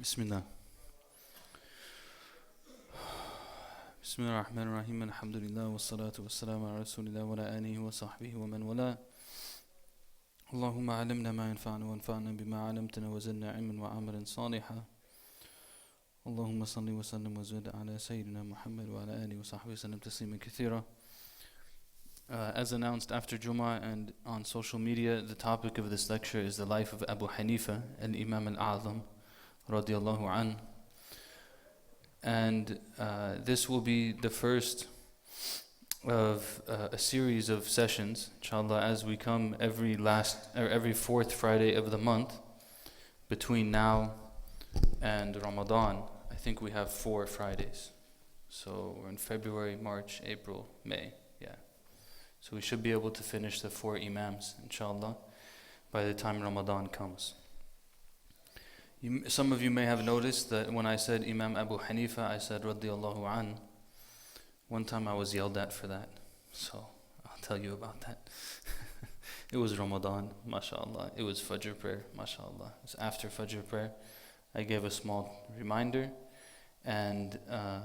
بسم الله بسم الله الرحمن الرحيم الحمد لله والصلاة والسلام على رسول الله وعلى آله وصحبه ومن والاه اللهم علمنا ما ينفعنا وانفعنا بما علمتنا وزدنا علما وعملا صالحا اللهم صل وسلم وزد على سيدنا محمد وعلى آله وصحبه وسلم تسليما كثيرا. As announced after Jummah and on social media, the topic of this lecture is the life of Abu Hanifah and Imam al-A'zam radiyallahu an. And this will be the first of a series of sessions, inshallah, as we come every fourth Friday of the month between now and Ramadan. I think we have 4 Fridays. So we're in February, March, April, May. So we should be able to finish the 4 Imams, inshallah, by the time Ramadan comes. Some of you may have noticed that when I said Imam Abu Hanifah, I said radiyallahu an. One time I was yelled at for that. So I'll tell you about that. It was Ramadan, mashallah. It was Fajr prayer, mashallah. It was after Fajr prayer. I gave a small reminder. And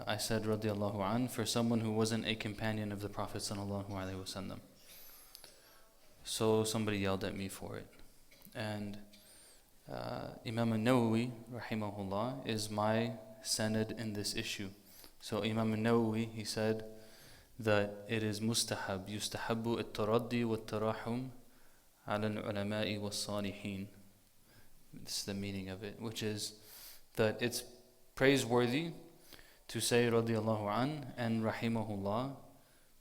I said radiyallahu an for someone who wasn't a companion of the Prophet sallallahu alaihi wasallam. So somebody yelled at me for it. And Imam al-Nawawi rahimahullah is my sanad in this issue. So Imam al-Nawawi, he said that it is mustahab, yustahabbu at-taraddi wat-tarahum ala al-ulama'i was-salihin. This is the meaning of it, which is that it's praiseworthy to say radiyallahu an and rahimahullah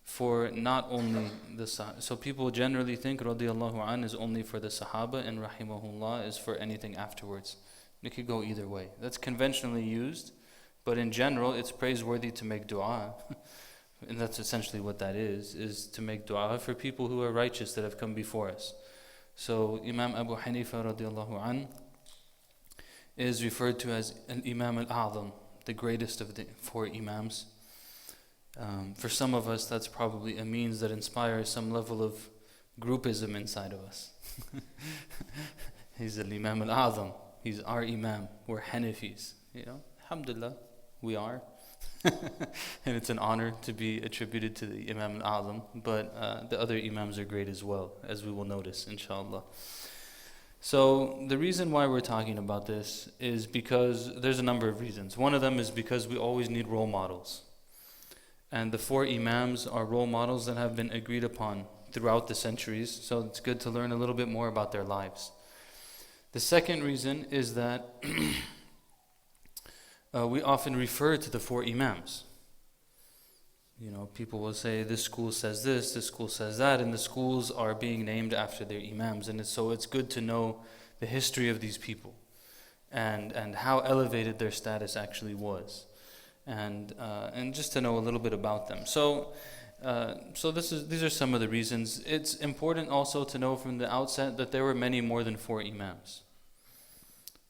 for not only the Sahaba. So people generally think radiyallahu an is only for the Sahaba and rahimahullah is for anything afterwards. It could go either way. That's conventionally used, but in general it's praiseworthy to make dua. And that's essentially what that is to make dua for people who are righteous that have come before us. So Imam Abu Hanifah radiyallahu an is referred to as an Imam al-A'zam, the greatest of the 4 Imams. For some of us, that's probably a means that inspires some level of groupism inside of us. He's an Imam al-A'zam. He's our Imam. We're Hanifis. Alhamdulillah, we are. And it's an honor to be attributed to the Imam al-A'zam. But the other Imams are great as well, as we will notice, inshallah. So the reason why we're talking about this is because there's a number of reasons. One of them is because we always need role models. And the 4 Imams are role models that have been agreed upon throughout the centuries. So it's good to learn a little bit more about their lives. The second reason is that we often refer to the 4 Imams. People will say this school says this school says that, and the schools are being named after their Imams. And so it's good to know the history of these people and how elevated their status actually was. And just to know a little bit about them. So these are some of the reasons. It's important also to know from the outset that there were many more than 4 Imams.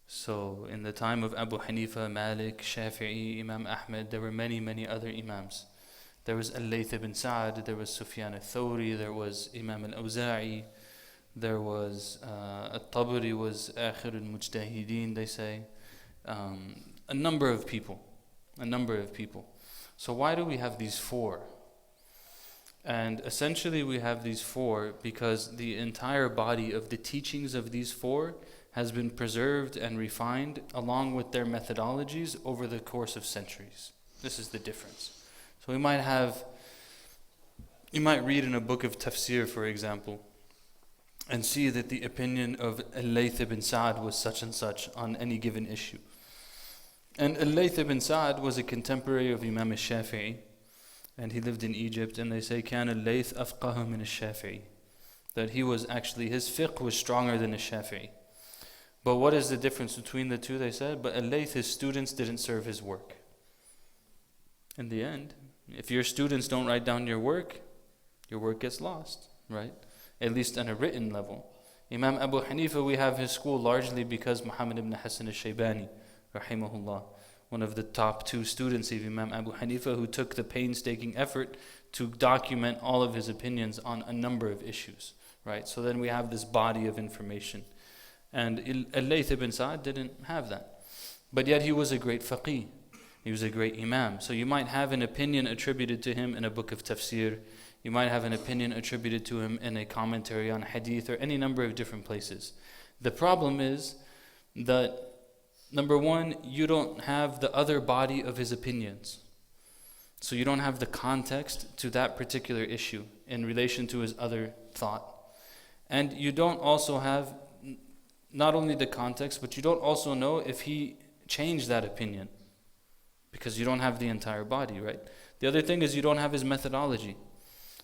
So in the time of Abu Hanifa, Malik, Shafi'i, Imam Ahmed, there were many, many other Imams. There was Al-Layth ibn Sa'ad, there was Sufyan al-Thawri, there was Imam al-Awza'i, there was At-Tabari was Akhir al-Mujtahideen, they say. A number of people. So why do we have these 4? And essentially we have these 4 because the entire body of the teachings of these 4 has been preserved and refined along with their methodologies over the course of centuries. This is the difference. So you might read in a book of tafsir, for example, and see that the opinion of Al-Layth ibn Sa'ad was such and such on any given issue. And Al-Layth ibn Sa'ad was a contemporary of Imam al-Shafi'i, and he lived in Egypt, and they say كان الليث أفقه من الشافعي, that he was actually, his fiqh was stronger than al-Shafi'i. But what is the difference between the two, they said? But Al-Layth, his students didn't serve his work. In the end, if your students don't write down your work gets lost, right? At least on a written level. Imam Abu Hanifa, we have his school largely because Muhammad ibn Hassan al-Shaybani, rahimahullah, one of the top 2 students of Imam Abu Hanifa, who took the painstaking effort to document all of his opinions on a number of issues, right? So then we have this body of information. And Al-Layth ibn Sa'ad didn't have that. But yet he was a great faqih. He was a great imam. So you might have an opinion attributed to him in a book of tafsir. You might have an opinion attributed to him in a commentary on hadith or any number of different places. The problem is that, number one, you don't have the other body of his opinions. So you don't have the context to that particular issue in relation to his other thought. And you don't also have not only the context, but you don't also know if he changed that opinion, because you don't have the entire body, right? The other thing is you don't have his methodology.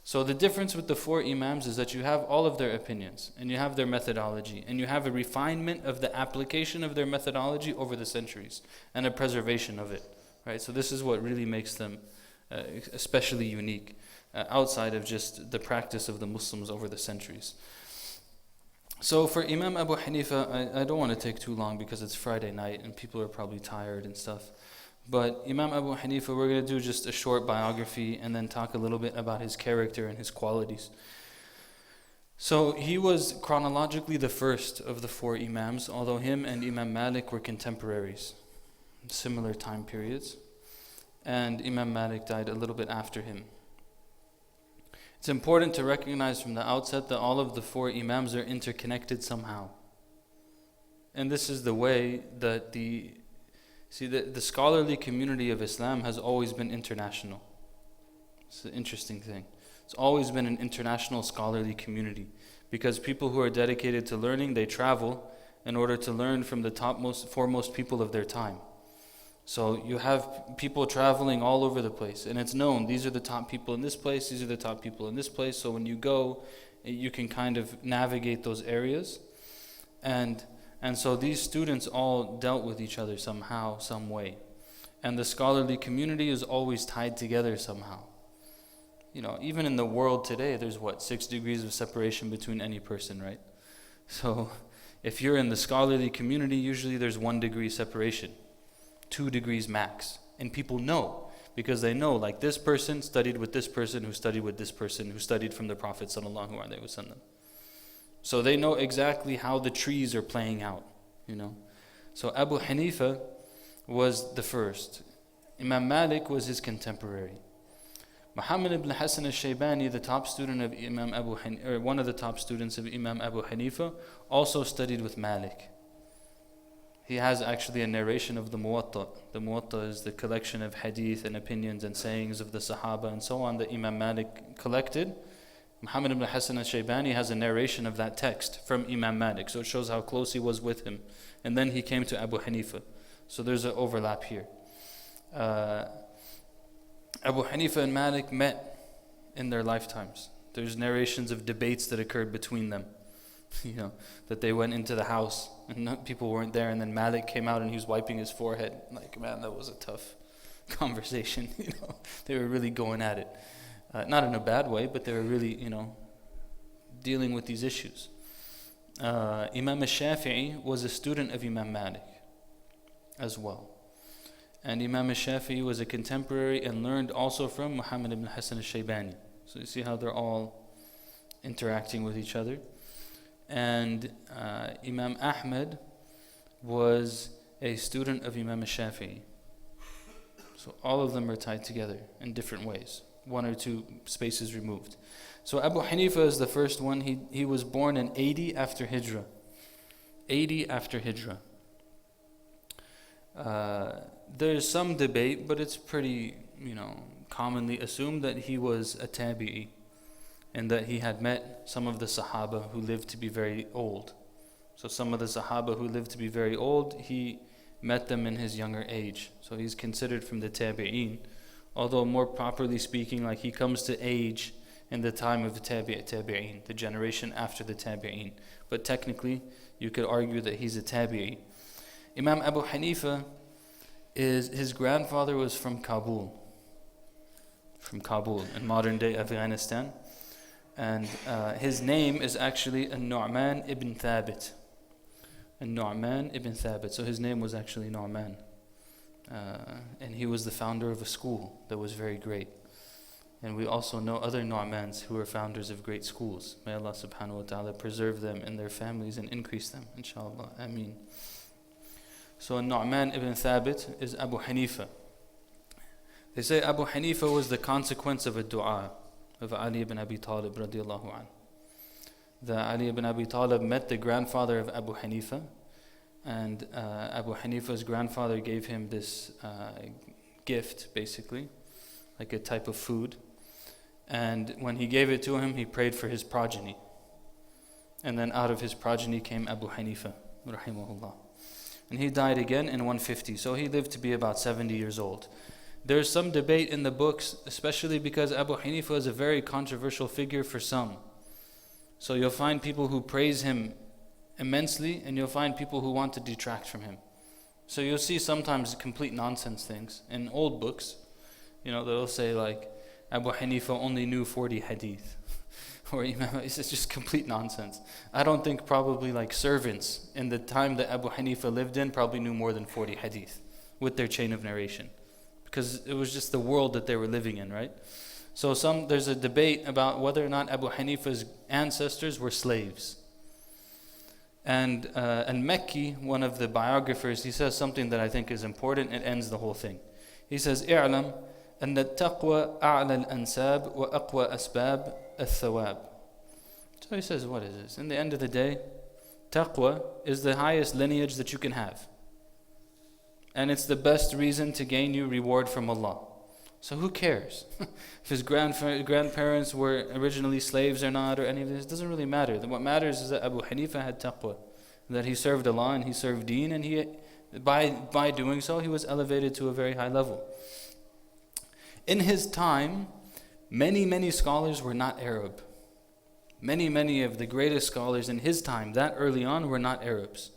So the difference with the four imams is that you have all of their opinions, and you have their methodology, and you have a refinement of the application of their methodology over the centuries, and a preservation of it, right? So this is what really makes them especially unique, outside of just the practice of the Muslims over the centuries. So for Imam Abu Hanifa, I don't want to take too long because it's Friday night and people are probably tired and stuff. But Imam Abu Hanifa, we're going to do just a short biography and then talk a little bit about his character and his qualities. So he was chronologically the first of the four imams, although him and Imam Malik were contemporaries, similar time periods. And Imam Malik died a little bit after him. It's important to recognize from the outset that all of the four imams are interconnected somehow. And this is the way that the scholarly community of Islam has always been international. It's an interesting thing. It's always been an international scholarly community, because people who are dedicated to learning, they travel in order to learn from the foremost people of their time. So you have people traveling all over the place, and it's known these are the top people in this place, these are the top people in this place. So when you go, you can kind of navigate those areas. And so these students all dealt with each other somehow, some way. And the scholarly community is always tied together somehow. You know, even in the world today, there's 6 degrees of separation between any person, right? So if you're in the scholarly community, usually there's 1 degree separation. 2 degrees max. And people know, because they know, like, this person studied with this person who studied with this person who studied from the Prophet sallallahu alaihi wasallam. So they know exactly how the trees are playing out, you know. So Abu Hanifa was the first. Imam Malik was his contemporary. Muhammad ibn Hassan al-Shaybani, the top student of Imam Abu Hanifa, or one of the top students of Imam Abu Hanifa, also studied with Malik. He has actually a narration of the Muwatta. The Muwatta is the collection of hadith and opinions and sayings of the Sahaba and so on that Imam Malik collected. Muhammad ibn Hassan al-Shaybani has a narration of that text from Imam Malik, so it shows how close he was with him. And then he came to Abu Hanifa. So there's an overlap here. Abu Hanifa and Malik met in their lifetimes. There's narrations of debates that occurred between them. You know, that they went into the house and people weren't there, and then Malik came out and he was wiping his forehead. Like, man, that was a tough conversation. You know, they were really going at it. Not in a bad way, but they were really, you know, dealing with these issues. Imam al-Shafi'i was a student of Imam Malik as well. And Imam al-Shafi'i was a contemporary and learned also from Muhammad ibn Hassan al-Shaybani. So you see how they're all interacting with each other. And Imam Ahmad was a student of Imam al-Shafi'i. So all of them are tied together in different ways, 1 or 2 spaces removed. So Abu Hanifa is the first one. He was born in 80 after Hijrah. 80 after Hijrah. There's some debate, but it's pretty, you know, commonly assumed that he was a tabi'i, and that he had met some of the Sahaba who lived to be very old. So some of the Sahaba who lived to be very old, he met them in his younger age. So he's considered from the tabi'in, although more properly speaking, like, he comes to age in the time of the tabi'in, the generation after the tabi'in. But technically, you could argue that he's a tabi'i. Imam Abu Hanifa, his grandfather was from Kabul in modern day Afghanistan. And his name is actually Nu'man ibn Thabit. Nu'man ibn Thabit. So his name was actually Nu'man. And he was the founder of a school that was very great. And we also know other Nu'mans who are founders of great schools. May Allah subhanahu wa ta'ala preserve them and their families and increase them, inshallah. Ameen. So Nu'man ibn Thabit is Abu Hanifa. They say Abu Hanifa was the consequence of a dua of Ali ibn Abi Talib radiallahu anh. That Ali ibn Abi Talib met the grandfather of Abu Hanifa, and Abu Hanifa's grandfather gave him this gift, basically, like a type of food. And when he gave it to him, he prayed for his progeny. And then out of his progeny came Abu Hanifa, rahimahullah. And he died again in 150, so he lived to be about 70 years old. There's some debate in the books, especially because Abu Hanifa is a very controversial figure for some. So you'll find people who praise him immensely, and you'll find people who want to detract from him. So you'll see sometimes complete nonsense things in old books. They'll say like, Abu Hanifa only knew 40 hadith. Or Imam, it's just complete nonsense. I don't think probably like servants in the time that Abu Hanifa lived in probably knew more than 40 hadith with their chain of narration. Because it was just the world that they were living in, right? So there's a debate about whether or not Abu Hanifa's ancestors were slaves. And Al-Makki, one of the biographers, he says something that I think is important. It ends the whole thing. He says, "I'lam أن التقوى أعلى الأنساب وأقوى أسباب الثواب." So he says, what is this? In the end of the day, taqwa is the highest lineage that you can have. And it's the best reason to gain you reward from Allah. So who cares? If his grandparents were originally slaves or not, or any of this, it doesn't really matter. What matters is that Abu Hanifa had taqwa, that he served Allah and he served deen, and by doing so, he was elevated to a very high level. In his time, many scholars were not Arab. Many of the greatest scholars in his time, that early on, were not Arabs.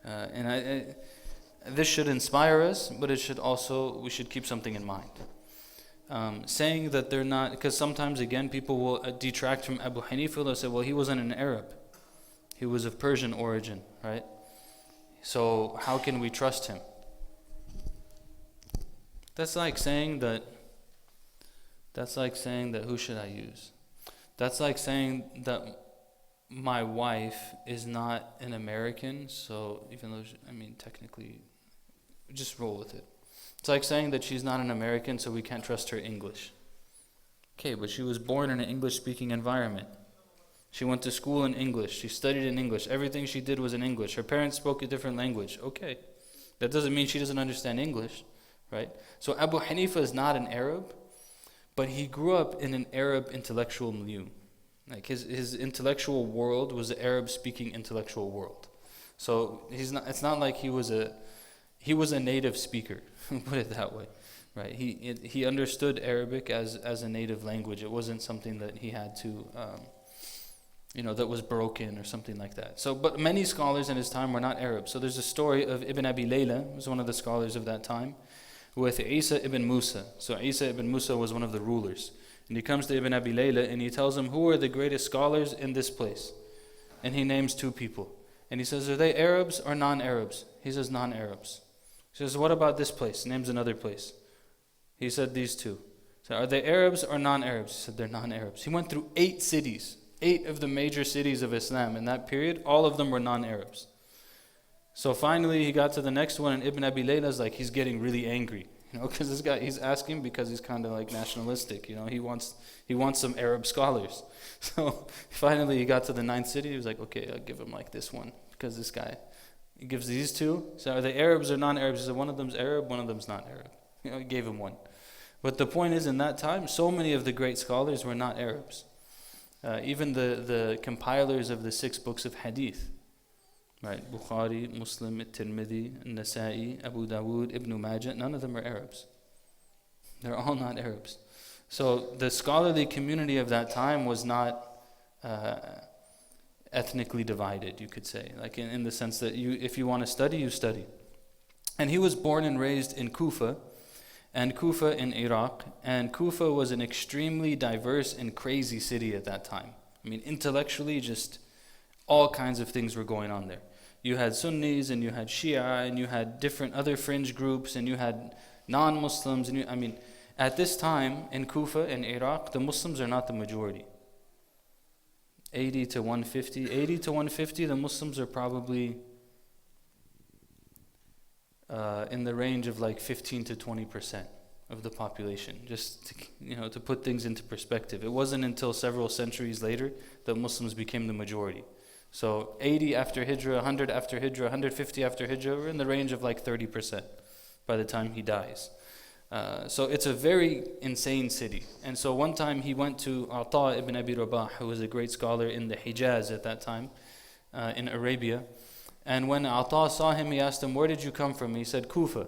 This should inspire us, but we should keep something in mind. Saying that they're not, because sometimes again people will detract from Abu Hanifa. They'll say, well, he wasn't an Arab. He was of Persian origin, right? So how can we trust him? That's like saying that, who should I use? That's like saying that my wife is not an American, so even though, technically, just roll with it. It's like saying that she's not an American, so we can't trust her English. Okay, but she was born in an English-speaking environment. She went to school in English. She studied in English. Everything she did was in English. Her parents spoke a different language. Okay, that doesn't mean she doesn't understand English, right? So Abu Hanifa is not an Arab, but he grew up in an Arab intellectual milieu. Like his intellectual world was an Arab-speaking intellectual world. So it's not like he was a native speaker, put it that way, right? He understood Arabic as a native language. It wasn't something that he had to, that was broken or something like that. So, but many scholars in his time were not Arab. So there's a story of Ibn Abi Layla, who was one of the scholars of that time, with Isa ibn Musa. So Isa ibn Musa was one of the rulers. And he comes to Ibn Abi Layla and he tells him, who are the greatest scholars in this place? And he names two people. And he says, are they Arabs or non-Arabs? He says, non-Arabs. He says, what about this place? Names another place. He said, these two. So are they Arabs or non-Arabs? He said, they're non-Arabs. He went through 8 cities, 8 of the major cities of Islam in that period. All of them were non-Arabs. So finally he got to the next one, and Ibn Abi Layla's like, he's getting really angry. Because this guy, he's asking because he's kind of like nationalistic. He wants some Arab scholars. So finally he got to the 9th city. He was like, okay, I'll give him like this one. Because this guy, he gives these two. So are they Arabs or non-Arabs? He said, one of them's Arab, one of them's not Arab. He gave him one. But the point is, in that time, so many of the great scholars were not Arabs. Even the compilers of the 6 books of hadith, right? Bukhari, Muslim, Tirmidhi, Nasa'i, Abu Dawood, Ibn Majah, none of them are Arabs. They're all not Arabs. So the scholarly community of that time was not ethnically divided, you could say. Like in the sense that if you want to study, you study. And he was born and raised in Kufa, and Kufa in Iraq. And Kufa was an extremely diverse and crazy city at that time. Intellectually, just all kinds of things were going on there. You had Sunnis, and you had Shia, and you had different other fringe groups, and you had non-Muslims. And at this time in Kufa, in Iraq, the Muslims are not the majority. 80 to 150, the Muslims are probably in the range of like 15 to 20% of the population, just to put things into perspective. It wasn't until several centuries later that Muslims became the majority. So 80 after Hijrah, 100 after Hijrah, 150 after Hijrah, we're in the range of like 30% by the time he dies. So it's a very insane city. And so one time he went to Ata ibn Abi Rabah, who was a great scholar in the Hijaz at that time, in Arabia. And when Ata saw him, he asked him, "Where did you come from?" He said, "Kufa."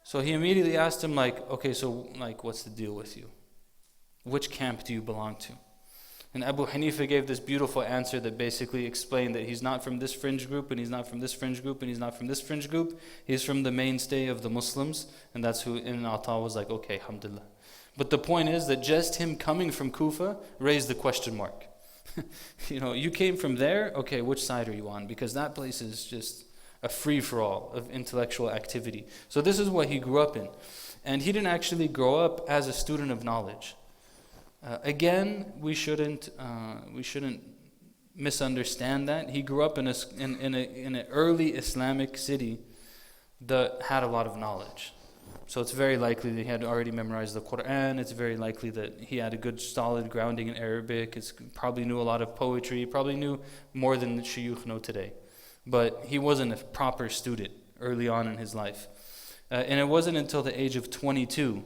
So he immediately asked him, "Okay, so what's the deal with you? Which camp do you belong to?" And Abu Hanifa gave this beautiful answer that basically explained that he's not from this fringe group, and he's not from this fringe group, and he's not from this fringe group. He's from the mainstay of the Muslims, and that's who. And Ata was like, "Okay, alhamdulillah." But the point is that just him coming from Kufa raised the question mark. You came from there, okay, which side are you on? Because that place is just a free-for-all of intellectual activity. So this is what he grew up in. And he didn't actually grow up as a student of knowledge. Again, we shouldn't misunderstand that. He grew up in an early Islamic city that had a lot of knowledge. So it's very likely that he had already memorized the Quran. It's very likely that he had a good solid grounding in Arabic. It's probably knew a lot of poetry. Probably knew more than the shuyukh know today. But he wasn't a proper student early on in his life. And it wasn't until the age of 22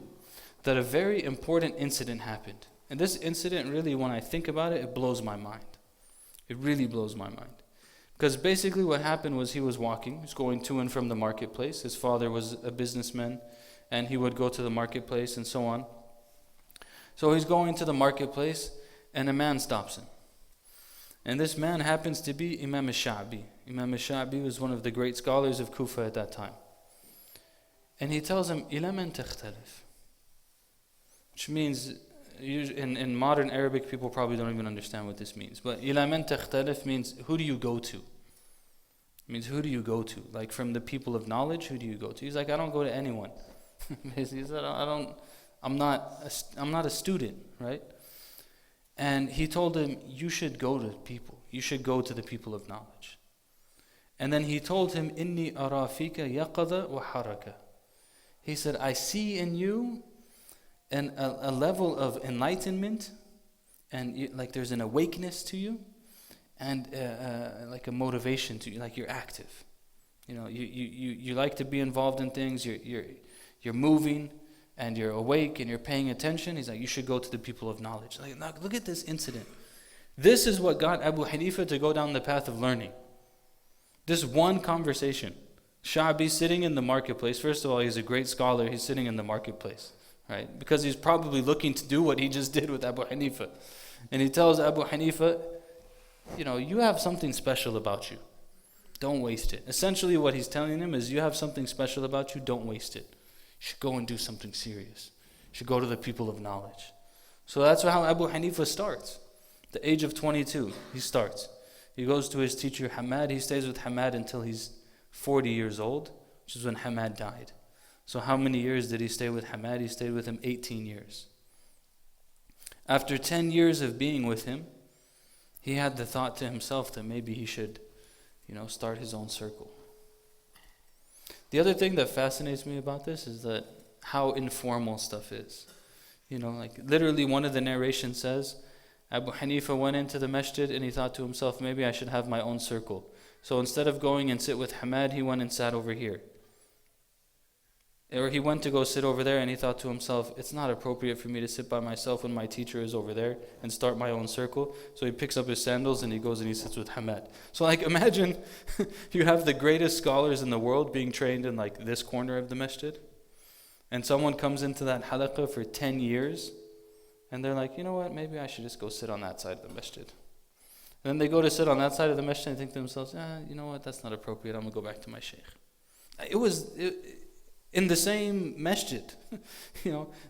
that a very important incident happened. And this incident really, when I think about it, it blows my mind. It really blows my mind. Because basically what happened was he was walking. He was going to and from the marketplace. His father was a businessman, and he would go to the marketplace and so on. So he's going to the marketplace, and a man stops him. And this man happens to be Imam al-Sha'bi. Imam al-Sha'bi was one of the great scholars of Kufa at that time. And he tells him, إِلَى مَنْ تَخْتَلِفْ, which means, in modern Arabic, people probably don't even understand what this means. But إِلَى مَنْ تَخْتَلِفْ means, who do you go to? It means, who do you go to? Like from the people of knowledge, who do you go to? He's like, I don't go to anyone. He said, I'm not a student, right? And he told him, you should go to people. You should go to the people of knowledge. And then he told him, إِنِّي أَرَى فِيكَ يَقَظَ وَحَرَكَ. He said, I see in you a level of enlightenment, and like there's an awakeness to you, and like a motivation to you, like you're active. You like to be involved in things. You're moving, and you're awake, and you're paying attention. He's like, you should go to the people of knowledge. Like, look at this incident. This is what got Abu Hanifa to go down the path of learning. This one conversation. Sha'bi sitting in the marketplace. First of all, he's a great scholar. He's sitting in the marketplace, right? Because he's probably looking to do what he just did with Abu Hanifa. And he tells Abu Hanifa, you have something special about you. Don't waste it. Essentially what he's telling him is, you have something special about you, don't waste it. You should go and do something serious. You should go to the people of knowledge. So that's how Abu Hanifa starts. The age of 22, he starts. He goes to his teacher Hamad. He stays with Hamad until he's 40 years old, which is when Hamad died. So how many years did he stay with Hamad? He stayed with him 18 years. After 10 years of being with him, he had the thought to himself that maybe he should, start his own circle. The other thing that fascinates me about this is that how informal stuff is. Like literally one of the narrations says, Abu Hanifa went into the masjid and he thought to himself, maybe I should have my own circle. So instead of going and sit with Hamad, he went and sat over here. Or he went to go sit over there and he thought to himself, it's not appropriate for me to sit by myself when my teacher is over there and start my own circle. So he picks up his sandals and he goes and he sits with Hamad. So imagine you have the greatest scholars in the world being trained in this corner of the masjid. And someone comes into that halaqah for 10 years and they're like, you know what, maybe I should just go sit on that side of the masjid. And then they go to sit on that side of the masjid and think to themselves, you know what, that's not appropriate, I'm going to go back to my shaykh. It was in the same masjid.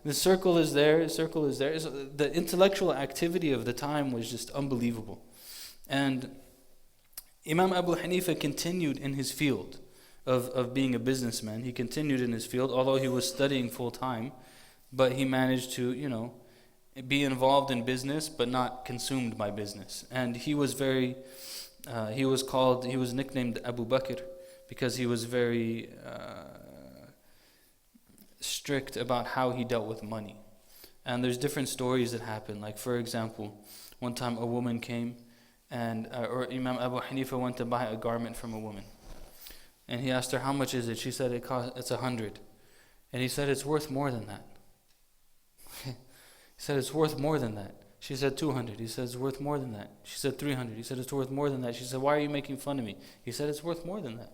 The circle is there, So the intellectual activity of the time was just unbelievable. And Imam Abu Hanifa continued in his field of being a businessman. He continued in his field, although he was studying full time, but he managed to, be involved in business, but not consumed by business. And he was nicknamed Abu Bakr, because he was very strict about how he dealt with money. And there's different stories that happen. Like, for example, one time a woman came and or Imam Abu Hanifa went to buy a garment from a woman. And he asked her, how much is it? She said, it's 100. And he said, it's worth more than that. He said, it's worth more than that. She said, 200. He said, it's worth more than that. She said, 300. He said, it's worth more than that. She said, why are you making fun of me? He said, it's worth more than that.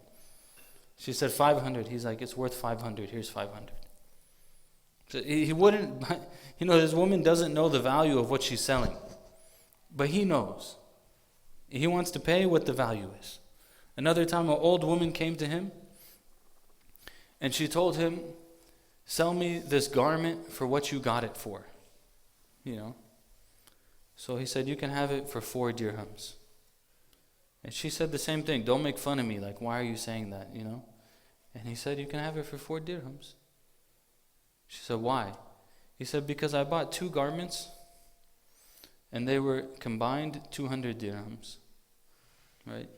She said, 500. He's like, it's worth 500. Here's 500. So he wouldn't, this woman doesn't know the value of what she's selling. But he knows. He wants to pay what the value is. Another time, an old woman came to him and she told him, sell me this garment for what you got it for. So he said, you can have it for 4 dirhams. And she said the same thing. Don't make fun of me. Like, why are you saying that, And he said, you can have it for 4 dirhams. She said, why? He said, because I bought 2 garments and they were combined 200 dirhams. Right?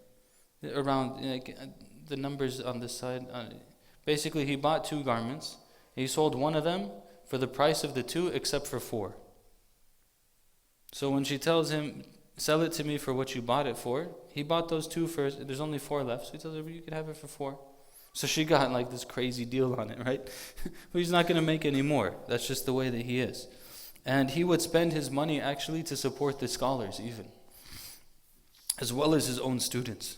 Around, the numbers on this side. Basically, he bought 2 garments. He sold one of them for the price of the 2 except for 4. So when she tells him, sell it to me for what you bought it for, he bought those 2 first. There's only 4 left. So he tells her, you could have it for 4. So she got like this crazy deal on it, right? But he's not going to make any more. That's just the way that he is. And he would spend his money actually to support the scholars even, as well as his own students.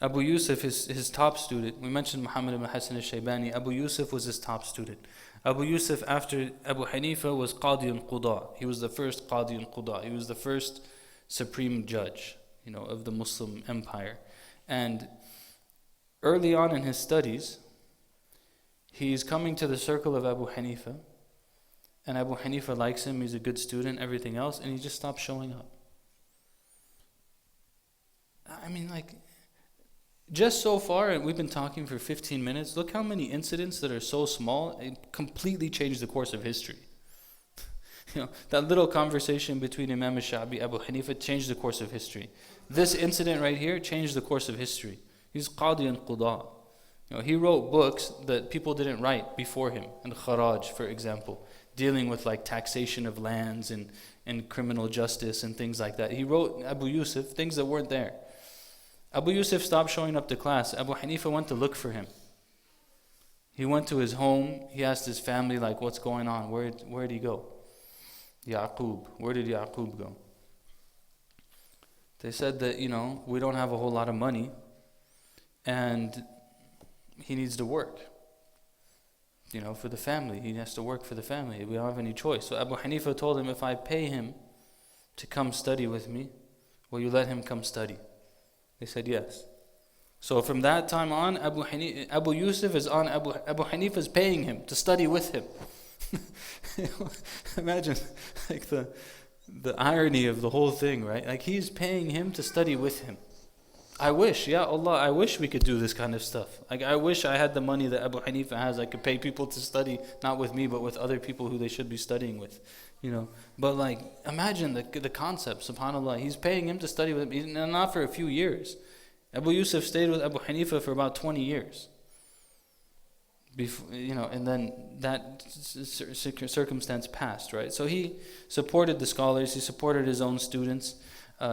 Abu Yusuf, his top student, we mentioned Muhammad ibn Hassan al-Shaybani. Abu Yusuf was his top student. Abu Yusuf, after Abu Hanifa, was Qadi al-Quda. He was the first Qadi al-Quda. He was the first supreme judge, of the Muslim empire. And early on in his studies, he's coming to the circle of Abu Hanifa, and Abu Hanifa likes him, he's a good student, everything else, and he just stops showing up. Just so far, and we've been talking for 15 minutes, look how many incidents that are so small, it completely changed the course of history. That little conversation between Imam al-Sha'bi, Abu Hanifa, changed the course of history. This incident right here changed the course of history. He's Qadi and Quda. He wrote books that people didn't write before him. And Kharaj, for example, dealing with like taxation of lands and criminal justice and things like that. He wrote, Abu Yusuf, things that weren't there. Abu Yusuf stopped showing up to class. Abu Hanifa went to look for him. He went to his home. He asked his family, like, what's going on? Where'd he go? Yaqub. Where did Yaqub go? They said that, we don't have a whole lot of money. And he needs to work, for the family. He has to work for the family. We don't have any choice. So Abu Hanifa told him, if I pay him to come study with me, will you let him come study? They said yes. So from that time on, Abu Yusuf is on Abu Hanifa is paying him to study with him. Imagine like the irony of the whole thing, right? Like he's paying him to study with him. I wish, ya Allah, I wish we could do this kind of stuff. Like I wish I had the money that Abu Hanifa has. I could pay people to study, not with me, but with other people who they should be studying with. But like, imagine the concept, subhanAllah. He's paying him to study with him, not for a few years. Abu Yusuf stayed with Abu Hanifa for about 20 years. Before, and then that circumstance passed, right? So he supported the scholars, he supported his own students.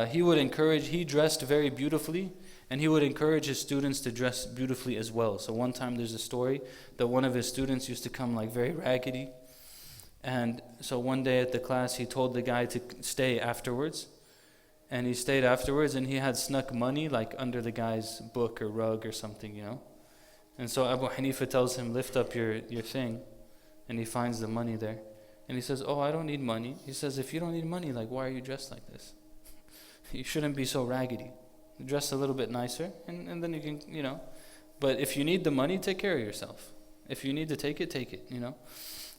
He dressed very beautifully, and he would encourage his students to dress beautifully as well. So one time there's a story that one of his students used to come like very raggedy. And so one day at the class, he told the guy to stay afterwards. And he stayed afterwards, and he had snuck money like under the guy's book or rug or something, And so Abu Hanifa tells him, lift up your thing. And he finds the money there. And he says, I don't need money. He says, if you don't need money, like why are you dressed like this? You shouldn't be so raggedy. Dress a little bit nicer, and then you can, But if you need the money, take care of yourself. If you need to take it,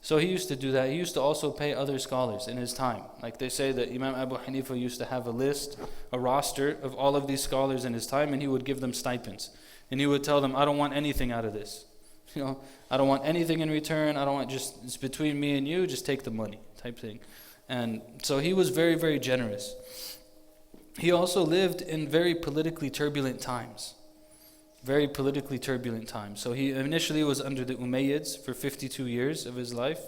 So he used to do that. He used to also pay other scholars in his time. Like they say that Imam Abu Hanifa used to have a roster of all of these scholars in his time, and he would give them stipends. And he would tell them, I don't want anything out of this. I don't want anything in return. I don't want it's between me and you, just take the money type thing. And so he was very, very generous. He also lived in very politically turbulent times. Very politically turbulent time. So he initially was under the Umayyads for 52 years of his life.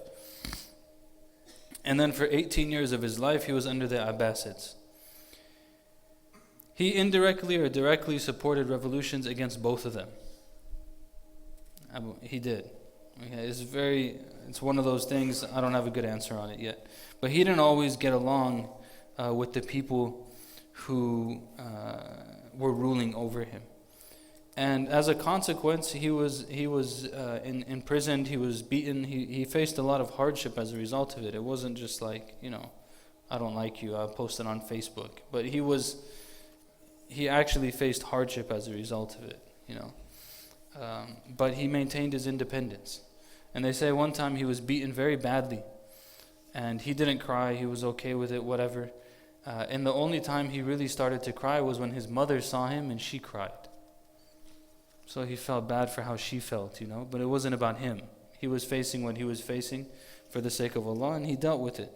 And then for 18 years of his life, he was under the Abbasids. He indirectly or directly supported revolutions against both of them. He did. Okay, it's one of those things, I don't have a good answer on it yet. But he didn't always get along with the people who were ruling over him. And as a consequence, he was imprisoned, he was beaten, he faced a lot of hardship as a result of it. It wasn't just like, I don't like you, I'll post it on Facebook. But he actually faced hardship as a result of it, But he maintained his independence. And they say one time he was beaten very badly. And he didn't cry, he was okay with it, whatever. And the only time he really started to cry was when his mother saw him and she cried. So he felt bad for how she felt, but it wasn't about him. He was facing what he was facing for the sake of Allah, and he dealt with it.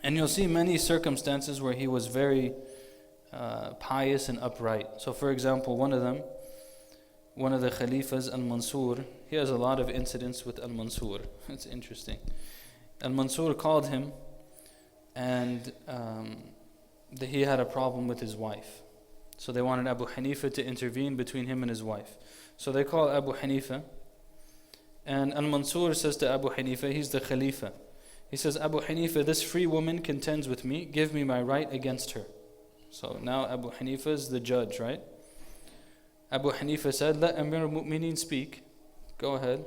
And you'll see many circumstances where he was very pious and upright. So for example, one of the Khalifas, Al-Mansur, he has a lot of incidents with Al-Mansur. It's interesting. Al-Mansur called him, and he had a problem with his wife. So they wanted Abu Hanifah to intervene between him and his wife. So they call Abu Hanifah, and Al-Mansur says to Abu Hanifah, he's the Khalifa. He says, Abu Hanifah, this free woman contends with me, give me my right against her. So now Abu Hanifah is the judge, right? Abu Hanifah said, let Amir al-Mu'mineen speak. Go ahead.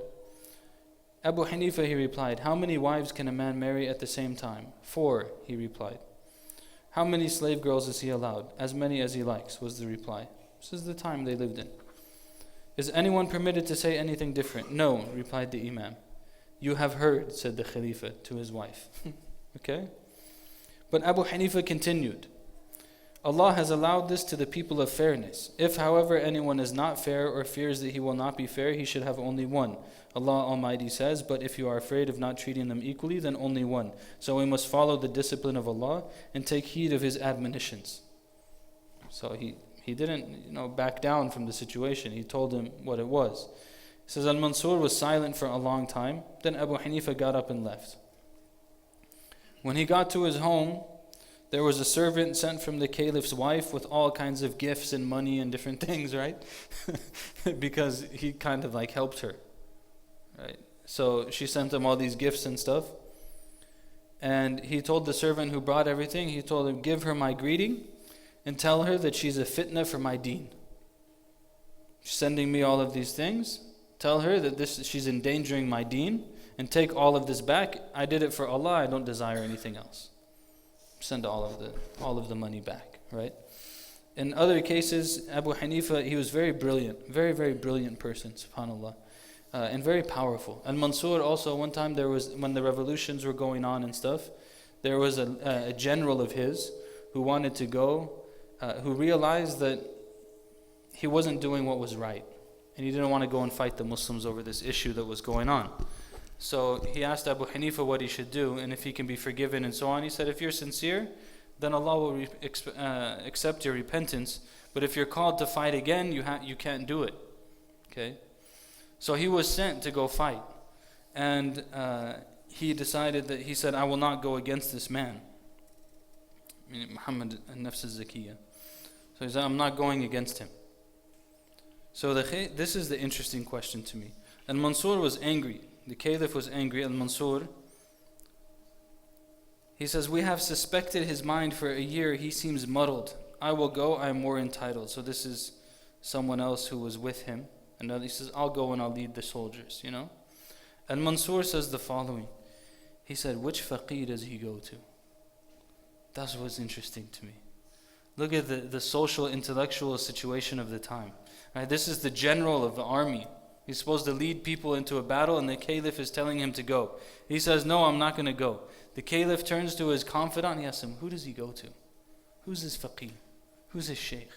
Abu Hanifah, he replied, how many wives can a man marry at the same time? 4, he replied. How many slave girls is he allowed? As many as he likes, was the reply. This is the time they lived in. Is anyone permitted to say anything different? No, replied the Imam. You have heard, said the Khalifa to his wife. Okay? But Abu Hanifah continued, Allah has allowed this to the people of fairness. If, however, anyone is not fair or fears that he will not be fair, he should have only one. Allah Almighty says, but if you are afraid of not treating them equally, then only one. So we must follow the discipline of Allah and take heed of His admonitions. So he didn't back down from the situation. He told him what it was. He says, Al-Mansur was silent for a long time. Then Abu Hanifah got up and left. When he got to his home, there was a servant sent from the caliph's wife with all kinds of gifts and money and different things, right? Because he kind of helped her, right? So she sent him all these gifts and stuff. And he told the servant who brought everything, he told him, give her my greeting and tell her that she's a fitna for my deen. She's sending me all of these things. Tell her that she's endangering my deen, and take all of this back. I did it for Allah, I don't desire anything else. Send all of the money back, right? In other cases, Abu Hanifa, he was very brilliant, very, very brilliant person, subhanAllah, and very powerful. And Mansur also, one time when the revolutions were going on and stuff, there was a general of his who wanted to go, who realized that he wasn't doing what was right. And he didn't want to go and fight the Muslims over this issue that was going on. So he asked Abu Hanifa what he should do and if he can be forgiven and so on. He said, if you're sincere, then Allah will accept your repentance. But if you're called to fight again, you can't do it. Okay? So he was sent to go fight. And he decided that, he said, I will not go against this man. Muhammad al-Nafs al-Zakiyah. So he said, I'm not going against him. So this is the interesting question to me. And Mansur was angry. The Caliph was angry. Al-Mansur, he says, we have suspected his mind for a year. He seems muddled. I will go. I am more entitled. So this is someone else who was with him. And he says, I'll go and I'll lead the soldiers, And Mansur says the following. He said, which faqih does he go to? That's what's interesting to me. Look at the social, intellectual situation of the time. Right? This is the general of the army. He's supposed to lead people into a battle, and the caliph is telling him to go. He says, no, I'm not going to go. The caliph turns to his confidant, he asks him, who does he go to? Who's his faqih? Who's his shaykh?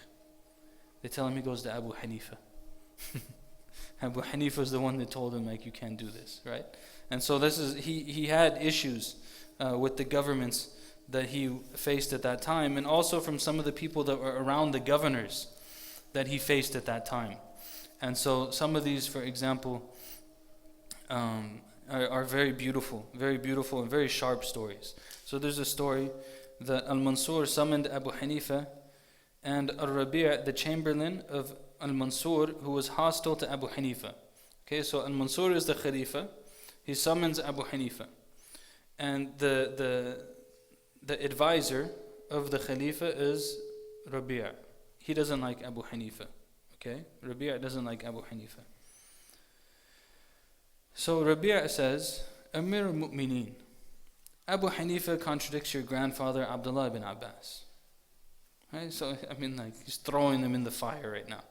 They tell him he goes to Abu Hanifa. Abu Hanifa is the one that told him, you can't do this, right? And so he had issues with the governments that he faced at that time, and also from some of the people that were around the governors that he faced at that time. And so some of these, for example, are very beautiful and very sharp stories. So there's a story that Al-Mansur summoned Abu Hanifa and Al-Rabi', the chamberlain of Al-Mansur, who was hostile to Abu Hanifa. Okay, so Al-Mansur is the Khalifa. He summons Abu Hanifa. And the advisor of the Khalifa is Rabi'. He doesn't like Abu Hanifa. Okay, Rabi' doesn't like Abu Hanifa. So Rabi' says, Amir al-Mu'mineen, Abu Hanifa contradicts your grandfather Abdullah ibn Abbas. Right? So, he's throwing them in the fire right now.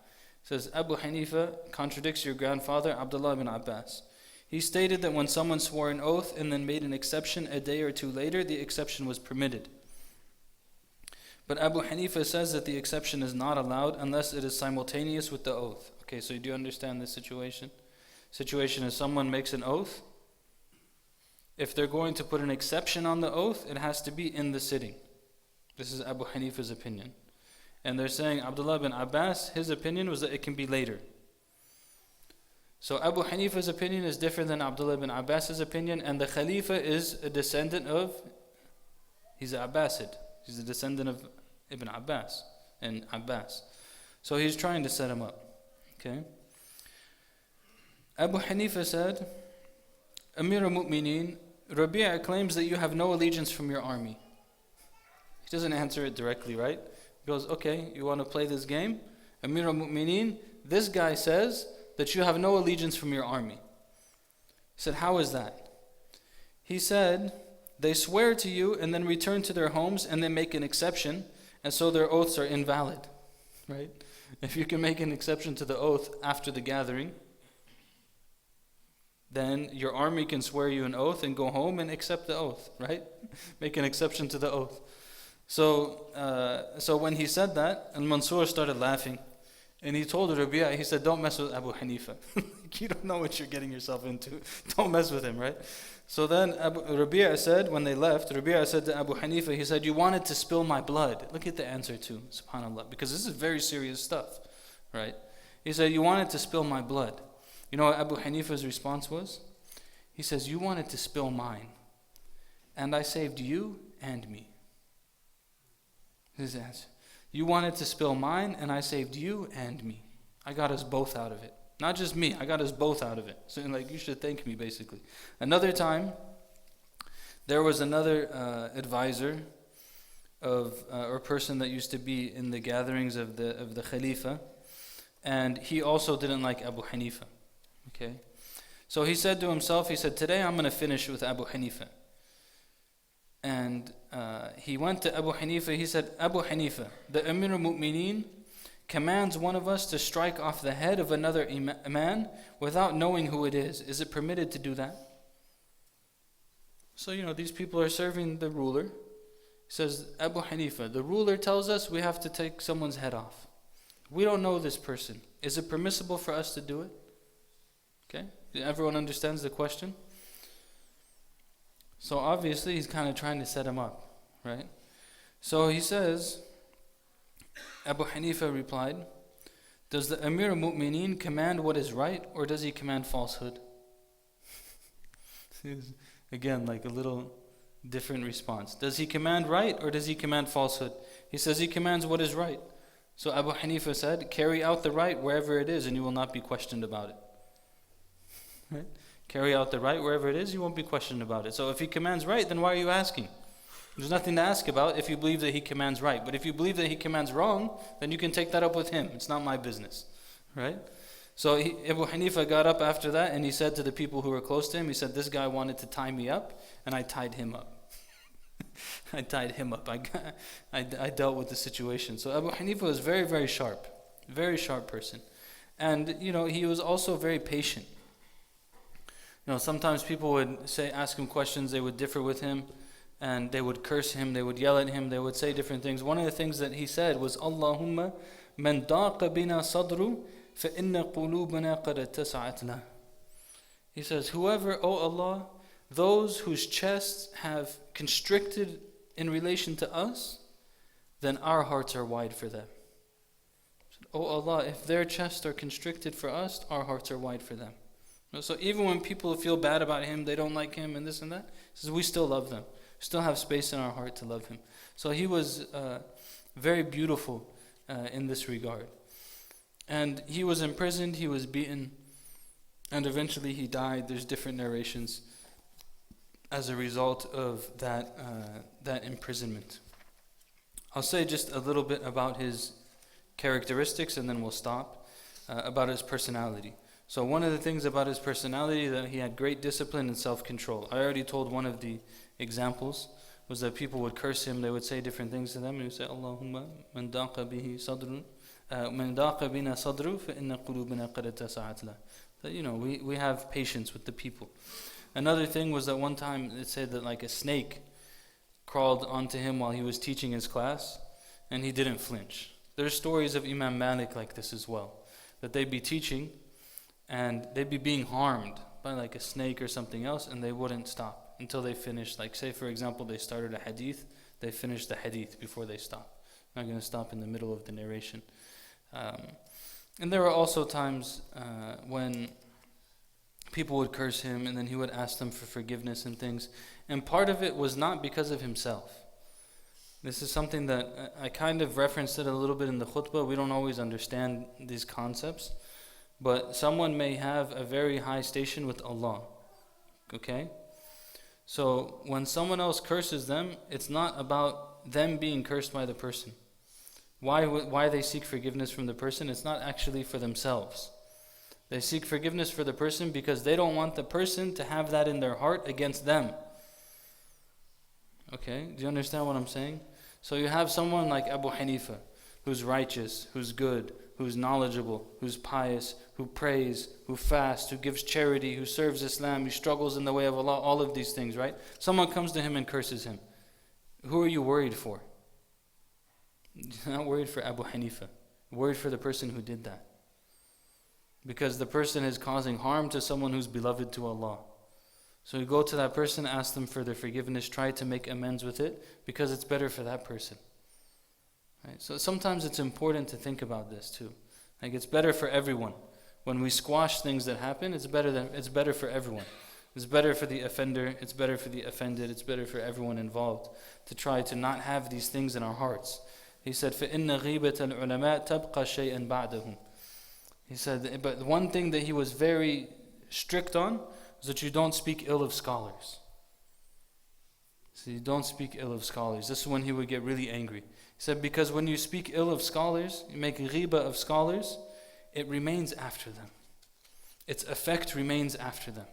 He says, Abu Hanifa contradicts your grandfather Abdullah ibn Abbas. He stated that when someone swore an oath and then made an exception a day or two later, the exception was permitted. But Abu Hanifa says that the exception is not allowed unless it is simultaneous with the oath. Okay, so do you understand this situation? Situation is someone makes an oath. If they're going to put an exception on the oath, it has to be in the sitting. This is Abu Hanifa's opinion. And they're saying Abdullah bin Abbas, his opinion was that it can be later. So Abu Hanifa's opinion is different than Abdullah bin Abbas's opinion, and the Khalifa is a descendant of, he's an Abbasid. He's a descendant of Ibn Abbas and Abbas. So he's trying to set him up. Okay? Abu Hanifa said, Amir al-Mu'mineen, Rabi' claims that you have no allegiance from your army. He doesn't answer it directly, right? He goes, okay, you want to play this game? Amir al-Mu'mineen, this guy says that you have no allegiance from your army. He said, how is that? He said, they swear to you and then return to their homes and then make an exception, and so their oaths are invalid. Right? If you can make an exception to the oath after the gathering, then your army can swear you an oath and go home and accept the oath, right? Make an exception to the oath. So when he said that, Al-Mansur started laughing. And he told Rabi', he said, don't mess with Abu Hanifa. You don't know what you're getting yourself into. Don't mess with him, right? So then Rabi' said, when they left, Rabi' said to Abu Hanifa, he said, you wanted to spill my blood. Look at the answer too, subhanAllah. Because this is very serious stuff, right? He said, you wanted to spill my blood. You know what Abu Hanifa's response was? He says, you wanted to spill mine, and I saved you and me. His answer. You wanted to spill mine, and I saved you and me. I got us both out of it. Not just me, I got us both out of it. So you should thank me, basically. Another time, there was another advisor or person that used to be in the gatherings of the Khalifa, and he also didn't like Abu Hanifa. Okay, so he said to himself, he said, today I'm going to finish with Abu Hanifa. And he went to Abu Hanifa, he said, Abu Hanifa, the Amir al-Mu'mineen commands one of us to strike off the head of another man without knowing who it is. Is it permitted to do that? So, these people are serving the ruler. He says, Abu Hanifa, the ruler tells us we have to take someone's head off. We don't know this person. Is it permissible for us to do it? Okay, everyone understands the question? So obviously he's kind of trying to set him up, right? So he says, Abu Hanifa replied, does the Amir al-Mu'mineen command what is right, or does he command falsehood? Again, like a little different response. Does he command right, or does he command falsehood? He says he commands what is right. So Abu Hanifa said, carry out the right wherever it is and you will not be questioned about it. Right? Carry out the right wherever it is, you won't be questioned about it. So if he commands right, then why are you asking? There's nothing to ask about if you believe that he commands right. But if you believe that he commands wrong, then you can take that up with him. It's not my business. Right? So Abu Hanifa got up after that and he said to the people who were close to him, he said, this guy wanted to tie me up and I tied him up. I tied him up. I dealt with the situation. So Abu Hanifa was very, very sharp person. And, he was also very patient. Sometimes people would ask him questions, they would differ with him, and they would curse him, they would yell at him, they would say different things. One of the things that he said was, Allahumma man daqa bina sadru fa inna qulubana qad tasa'at lah. He says, whoever, O Allah, those whose chests have constricted in relation to us, then our hearts are wide for them. "Oh Allah, if their chests are constricted for us, our hearts are wide for them." So even when people feel bad about him, they don't like him and this and that, he says we still love them. We still have space in our heart to love him. So he was very beautiful in this regard. And he was imprisoned, he was beaten, and eventually he died. There's different narrations as a result of that imprisonment. I'll say just a little bit about his characteristics and then we'll stop, about his personality. So one of the things about his personality, that he had great discipline and self-control. I already told one of the examples was that people would curse him, they would say different things to them, and he would say, Allahumma man daqa bihi sadrun, man daqa bina sadru, fa inna qulubina qad tasa'at la. That, we have patience with the people. Another thing was that one time it said that like a snake crawled onto him while he was teaching his class, and he didn't flinch. There's stories of Imam Malik like this as well, that they'd be teaching and they'd be being harmed by like a snake or something else, and they wouldn't stop until they finished. Like say for example they started a hadith, they finished the hadith before they stop. Not going to stop in the middle of the narration. And there were also times when people would curse him and then he would ask them for forgiveness and things. And part of it was not because of himself. This is something that I kind of referenced it a little bit in the khutbah. We don't always understand these concepts. But someone may have a very high station with Allah. Okay? So when someone else curses them, it's not about them being cursed by the person. Why they seek forgiveness from the person? It's not actually for themselves. They seek forgiveness for the person because they don't want the person to have that in their heart against them. Okay? Do you understand what I'm saying? So you have someone like Abu Hanifah, who's righteous, who's good, who's knowledgeable, who's pious, who prays, who fasts, who gives charity, who serves Islam, who struggles in the way of Allah, all of these things, right? Someone comes to him and curses him. Who are you worried for? You're not worried for Abu Hanifah. You're worried for the person who did that. Because the person is causing harm to someone who's beloved to Allah. So you go to that person, ask them for their forgiveness, try to make amends with it, because it's better for that person. Right? So sometimes it's important to think about this too. Like it's better for everyone. When we squash things that happen, it's better for everyone. It's better for the offender, it's better for the offended, it's better for everyone involved to try to not have these things in our hearts. He said, فَإِنَّ غِيبَةَ الْعُلَمَاء تَبْقَى شَيْئًا بَعْدَهُمْ. He said, but one thing that he was very strict on was that you don't speak ill of scholars. So you don't speak ill of scholars. This is when he would get really angry. He said, because when you speak ill of scholars, you make ghiba of scholars, it remains after them. Its effect remains after them.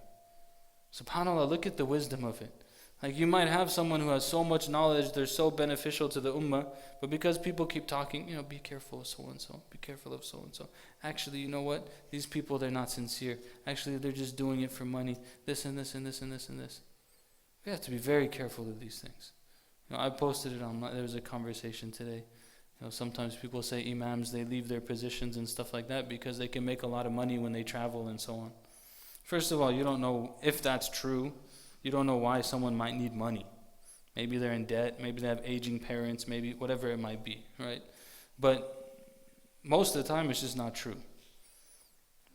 SubhanAllah, look at the wisdom of it. Like you might have someone who has so much knowledge, they're so beneficial to the ummah, but because people keep talking, be careful of so-and-so, be careful of so-and-so. Actually, you know what? These people, they're not sincere. Actually, they're just doing it for money. This and this and this and this and this. We have to be very careful of these things. I posted it online. There was a conversation today. Sometimes people say imams, they leave their positions and stuff like that because they can make a lot of money when they travel and so on. First of all, you don't know if that's true. You don't know why someone might need money. Maybe they're in debt, maybe they have aging parents, maybe whatever it might be, right? But most of the time it's just not true.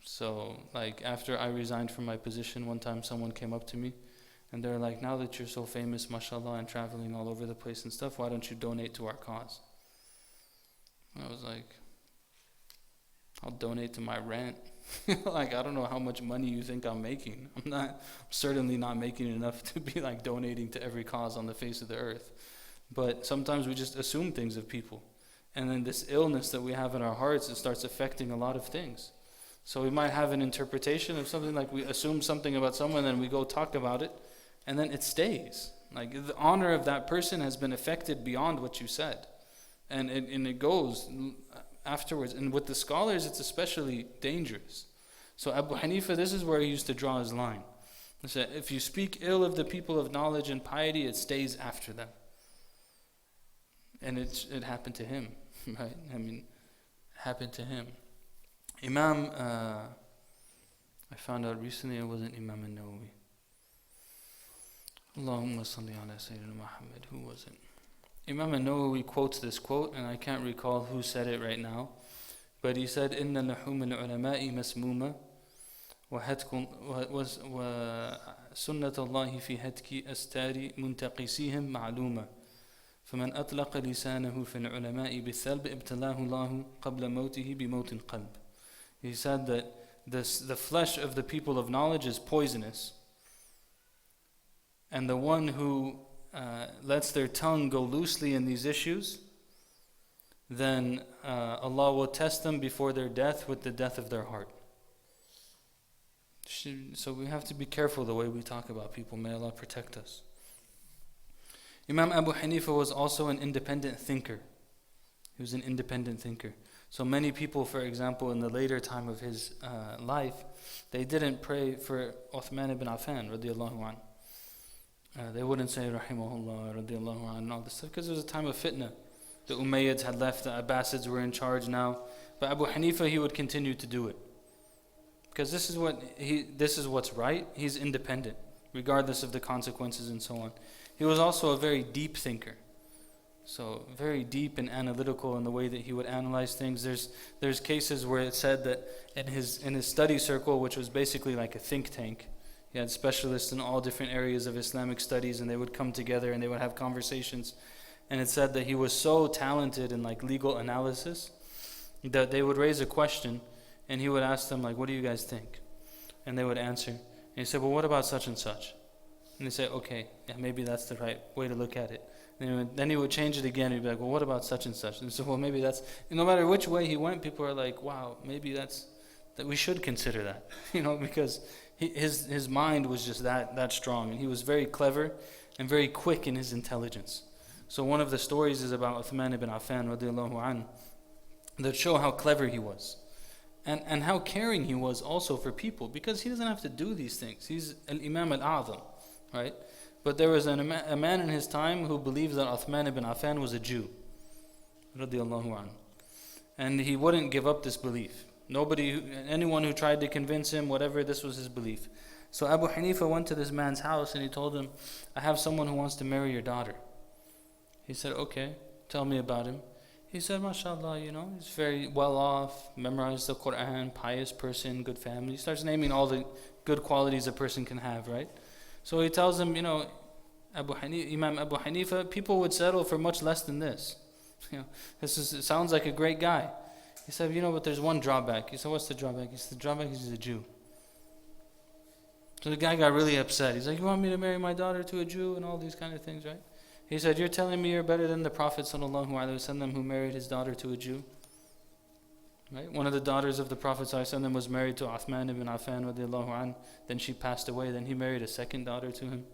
So like after I resigned from my position, one time someone came up to me and they're like, now that you're so famous, mashallah, and traveling all over the place and stuff, why don't you donate to our cause? And I was like, I'll donate to my rent. Like, I don't know how much money you think I'm making. I'm certainly not making enough to be like donating to every cause on the face of the earth. But sometimes we just assume things of people. And then this illness that we have in our hearts, it starts affecting a lot of things. So we might have an interpretation of something, like we assume something about someone and we go talk about it, and then it stays. Like the honor of that person has been affected beyond what you said. And it goes afterwards. And with the scholars, it's especially dangerous. So Abu Hanifa, this is where he used to draw his line. He said, if you speak ill of the people of knowledge and piety, it stays after them. And it happened to him, right? It happened to him. Imam, I found out recently it wasn't Imam al-Nawawi. Allahumma salli ala Sayyidina Muhammad. Who was it? Imam al-Nawawi quotes this quote, and I can't recall who said it right now, But he said, إن لحوم العلماء مسمومة وسنة الله في هتك أستار منتقسيهم معلومة فمن أطلق لسانه في العلماء بالثلب ابتلاه الله قبل موته بموت القلب. He said that the flesh of the people of knowledge is poisonous, and the one who lets their tongue go loosely in these issues, then Allah will test them before their death with the death of their heart. So we have to be careful the way we talk about people. May Allah protect us. Imam Abu Hanifah was also an independent thinker. He was an independent thinker. So many people, for example, in the later time of his life, they didn't pray for Uthman ibn Affan radiallahu anh. They wouldn't say rahimahullah radiallahu anh and all this stuff because it was a time of fitna. The Umayyads had left, the Abbasids were in charge now. But Abu Hanifa, he would continue to do it. Because this is what's right. He's independent, regardless of the consequences and so on. He was also a very deep thinker. So very deep and analytical in the way that he would analyze things. There's cases where it said that in his study circle, which was basically like a think tank, he had specialists in all different areas of Islamic studies, and they would come together and they would have conversations. And it said that he was so talented in like legal analysis that they would raise a question and he would ask them like, what do you guys think? And they would answer. And he said, well, what about such and such? And they say, okay, yeah, maybe that's the right way to look at it. And then he would change it again. He'd be like, well, what about such and such? And so, well, maybe that's, no matter which way he went, people are like, wow, maybe that we should consider that, because his mind was just that strong, and he was very clever and very quick in his intelligence. So one of the stories is about Uthman ibn Affan radiallahu anh, that show how clever he was. And how caring he was also for people, because he doesn't have to do these things. He's al-Imam al-A'zam, right? But there was a man in his time who believed that Uthman ibn Affan was a Jew, radiallahu anh. And he wouldn't give up this belief. Anyone who tried to convince him, whatever, this was his belief. So Abu Hanifa went to this man's house and he told him, I have someone who wants to marry your daughter. He said, okay, tell me about him. He said, mashallah, he's very well off, memorized the Quran, pious person, good family. He starts naming all the good qualities a person can have, right? So he tells him, Imam Abu Hanifa, people would settle for much less than this. It sounds like a great guy. He said, but there's one drawback. He said, what's the drawback? He said, the drawback is he's a Jew. So the guy got really upset. He's like, you want me to marry my daughter to a Jew and all these kind of things, right? He said, you're telling me you're better than the Prophet ﷺ who married his daughter to a Jew? Right? One of the daughters of the Prophet ﷺ was married to Uthman ibn Affan radiallahu anh. Then she passed away. Then he married a second daughter to him.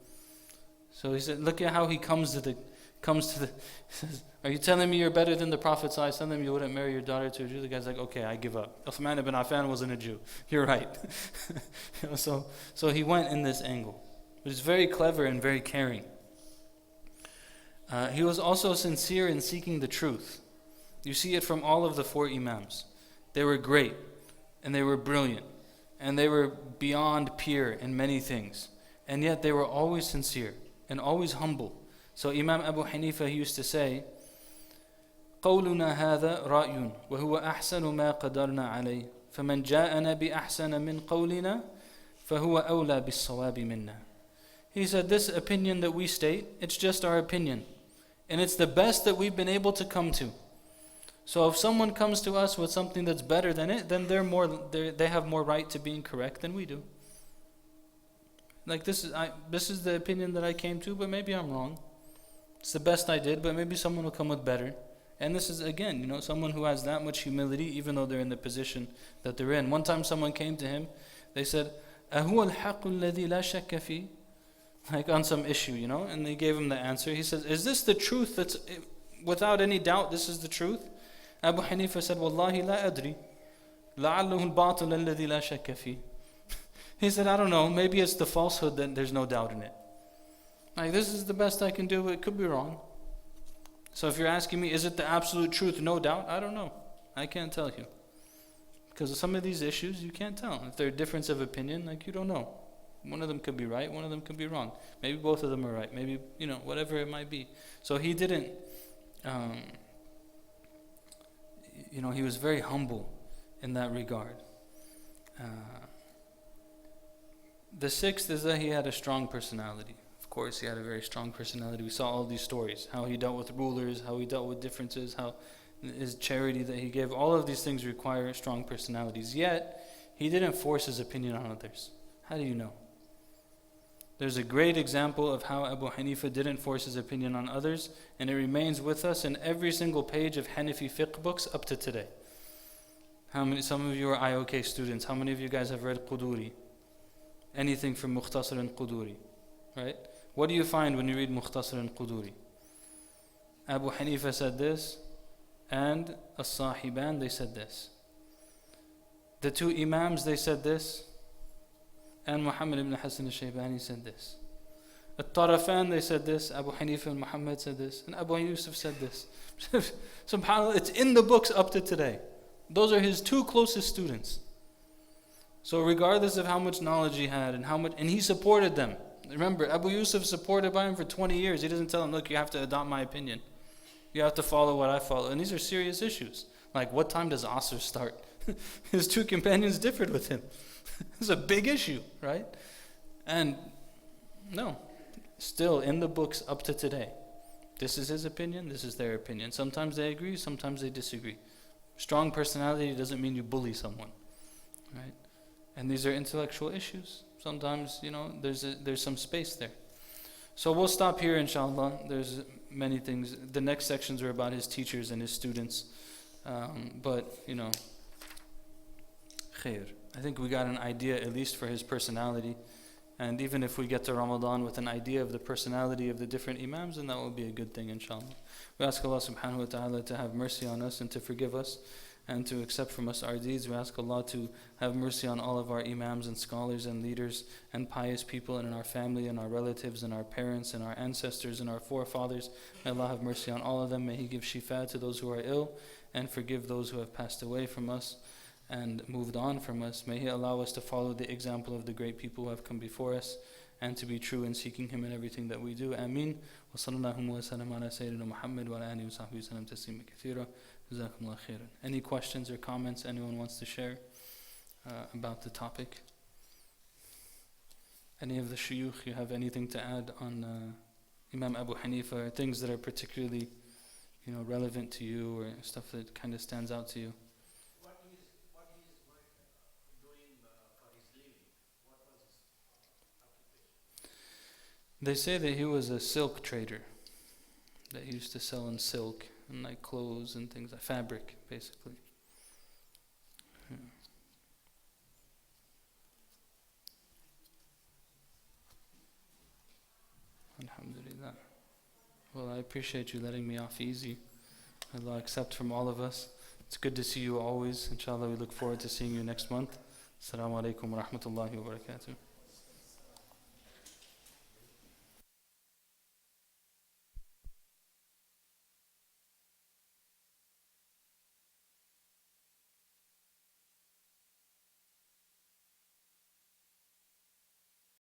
So he said, look at how he comes to the. He says, are you telling me you're better than the Prophet ﷺ? You wouldn't marry your daughter to a Jew? The guy's like, okay, I give up. Uthman ibn Affan wasn't a Jew. You're right. So he went in this angle. He was very clever and very caring. He was also sincere in seeking the truth. You see it from all of the four Imams. They were great, and they were brilliant, and they were beyond peer in many things. And yet they were always sincere and always humble. So Imam Abu Hanifa, he used to say, قولنا هذا رأي وهو أحسن ما قدرنا عليه فمن جاءنا بأحسن من قولنا فهو أولى بالصواب منا. He said, this opinion that we state, it's just our opinion. And it's the best that we've been able to come to. So if someone comes to us with something that's better than it, then they have more right to being correct than we do. Like this is the opinion that I came to, but maybe I'm wrong. It's the best I did, but maybe someone will come with better. And this is, again, someone who has that much humility, even though they're in the position that they're in. One time someone came to him, they said, أَهُوَ الْحَقُّ الَّذِي لَا شَكَّ فِيهِ, like on some issue, and they gave him the answer. He says, is this the truth? That's without any doubt, this is the truth? Abu Hanifa said, Wallahi la adri, la'alluhu al-batil alladhi la shakka fi. He said, I don't know, maybe it's the falsehood that there's no doubt in it. Like, this is the best I can do, it could be wrong. So if you're asking me, is it the absolute truth, no doubt? I don't know. I can't tell you. Because of some of these issues, you can't tell. If they're a difference of opinion, you don't know. One of them could be right, one of them could be wrong. Maybe both of them are right. Maybe, whatever it might be. So he didn't, he was very humble. in that regard. The sixth is that he had a strong personality. Of course, he had a very strong personality. We saw all these stories, how he dealt with rulers, how he dealt with differences, how his charity that he gave. All of these things require strong personalities. Yet, he didn't force his opinion on others. How do you know? There's a great example of how Abu Hanifa didn't force his opinion on others, and it remains with us in every single page of Hanafi fiqh books up to today. Some of you are IOK students. How many of you guys have read Quduri? Anything from Mukhtasar and Quduri, right? What do you find when you read Mukhtasar and Quduri? Abu Hanifa said this, and As-Sahiban, they said this. The two Imams, they said this, and Muhammad ibn Hassan al-Shaybani said this. At-Tarafan, they said this, Abu Hanifa and Muhammad said this, and Abu Yusuf said this. SubhanAllah, it's in the books up to today. Those are his two closest students. So regardless of how much knowledge he had and he supported them. Remember, Abu Yusuf supported by him for 20 years. He doesn't tell him, look, you have to adopt my opinion. You have to follow what I follow. And these are serious issues. Like, what time does Asr start? His two companions differed with him. It's a big issue, right? And no, still in the books up to today. This is his opinion, this is their opinion. Sometimes they agree, sometimes they disagree. Strong personality doesn't mean you bully someone, right? And these are intellectual issues. Sometimes, there's some space there. So we'll stop here, inshallah. There's many things. The next sections are about his teachers and his students. But, khair. I think we got an idea, at least for his personality. And even if we get to Ramadan with an idea of the personality of the different Imams, then that will be a good thing, inshallah. We ask Allah subhanahu wa ta'ala to have mercy on us and to forgive us and to accept from us our deeds. We ask Allah to have mercy on all of our Imams and scholars and leaders and pious people and in our family and our relatives and our parents and our ancestors and our forefathers. May Allah have mercy on all of them. May He give shifa to those who are ill and forgive those who have passed away from us and moved on from us. May He allow us to follow the example of the great people who have come before us and to be true in seeking Him in everything that we do. Ameen. Wa sallallahu wa sallam ala Sayyidina Muhammad wa ala alihi wa sahbihi wa sallam taslima kathira. Jazakumullah khairan. Any questions or comments anyone wants to share about the topic? Any of the shuyukh, you have anything to add on Imam Abu Hanifa, or things that are particularly relevant to you, or stuff that kind of stands out to you? What is doing for his living? What was his occupation? They say that he was a silk trader, that he used to sell in silk and like clothes and things like fabric, basically. Yeah. Alhamdulillah. Well, I appreciate you letting me off easy. Allah accept from all of us. It's good to see you always. Inshallah, we look forward to seeing you next month. Assalamu alaikum wa rahmatullahi wa barakatuh.